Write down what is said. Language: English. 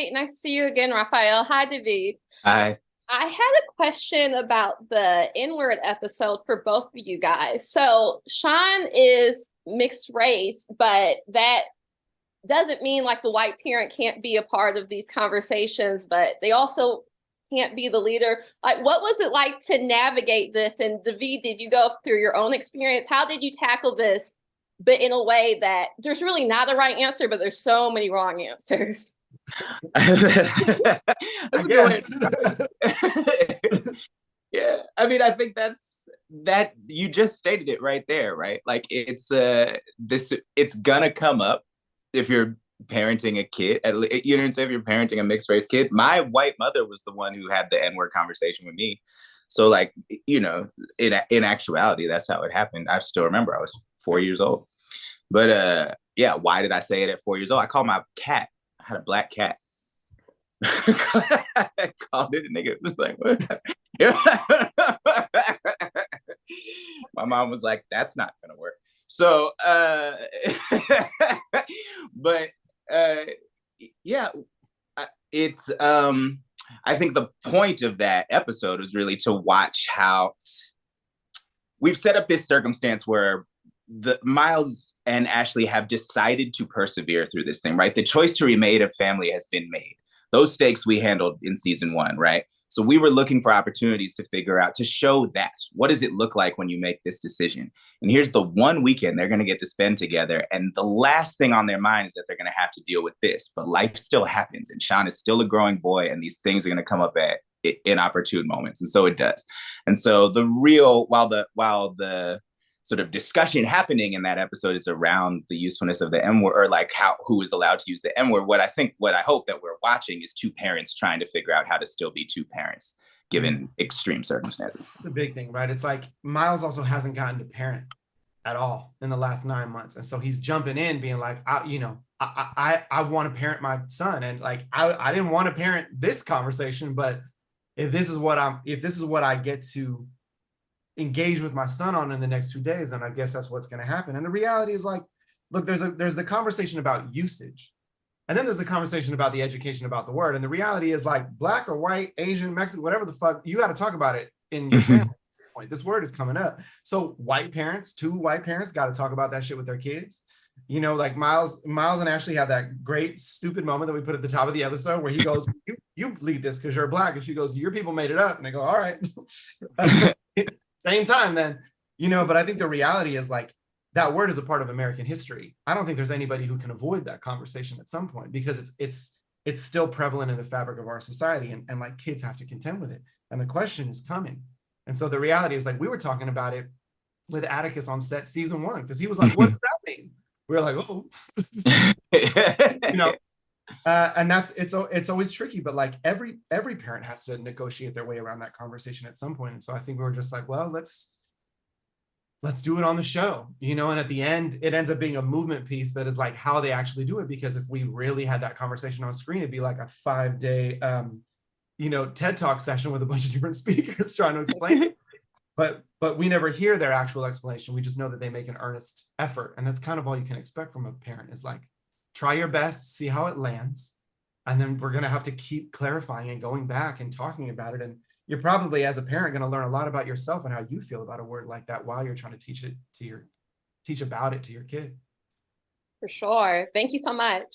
Hi, nice to see you again, Rafael. Hi, David. I I had a question about the N-word episode for both of you guys. So Sean is mixed race, but that doesn't mean like the white parent can't be a part of these conversations, but they also can't be the leader. Like, what was it like to navigate this? And David, did you go through your own experience? How did you tackle this, but in a way that there's really not a right answer, but there's so many wrong answers? that's I a good guess. way. Yeah, I mean, I think that's that you just stated it right there, right? Like it's gonna come up if you're parenting a kid. You know what I'm saying? If you're parenting a mixed race kid, my white mother was the one who had the N-word conversation with me. So like, in actuality, that's how it happened. I still remember I was 4 years old. But yeah, why did I say it at 4 years old? I called my cat. I had a black cat. I called it a nigga. It was like, what? My mom was like, that's not gonna work. So but uh yeah, it's I think the point of that episode was really to watch how we've set up this circumstance where the Miles and Ashley have decided to persevere through this thing, right? The choice to remake a family has been made. Those stakes we handled in season one, right? So we were looking for opportunities to figure out, to show that. What does it look like when you make this decision? And here's the one weekend they're going to get to spend together. And the last thing on their mind is that they're going to have to deal with this. But life still happens. And Sean is still a growing boy. And these things are going to come up at inopportune moments. And so it does. And so while the sort of discussion happening in that episode is around the usefulness of the M word, or like who is allowed to use the M word. What I hope that we're watching is two parents trying to figure out how to still be two parents given extreme circumstances. It's a big thing, right? It's like Miles also hasn't gotten to parent at all in the last 9 months. And so he's jumping in being like, I want to parent my son. And like, I didn't want to parent this conversation, but if this is what I get to engage with my son on in the next 2 days, and I guess that's what's going to happen. And the reality is like, look, there's the conversation about usage, and then there's the conversation about the education about the word. And the reality is like, black or white, Asian, Mexican, whatever the fuck, you got to talk about it in your family. This word is coming up. So two white parents got to talk about that shit with their kids. Like Miles and Ashley have that great stupid moment that we put at the top of the episode where he goes, you lead this because you're black. And she goes, your people made it up. And they go, all right. Same time then, but I think the reality is like, that word is a part of American history. I don't think there's anybody who can avoid that conversation at some point, because it's still prevalent in the fabric of our society, and like kids have to contend with it. And the question is coming. And so the reality is like, we were talking about it with Atticus on set season 1, because he was like, what does that mean? We were like, oh, and it's always tricky, but like every parent has to negotiate their way around that conversation at some point. And so I think we were just like, well, let's do it on the show, and at the end it ends up being a movement piece that is like how they actually do it. Because if we really had that conversation on screen, it'd be like a 5-day TED Talk session with a bunch of different speakers trying to explain it. But we never hear their actual explanation. We just know that they make an earnest effort, and that's kind of all you can expect from a parent, is like, try your best, see how it lands. And then we're going to have to keep clarifying and going back and talking about it. And you're probably, as a parent, going to learn a lot about yourself and how you feel about a word like that while you're trying to teach about it to your kid. For sure. Thank you so much.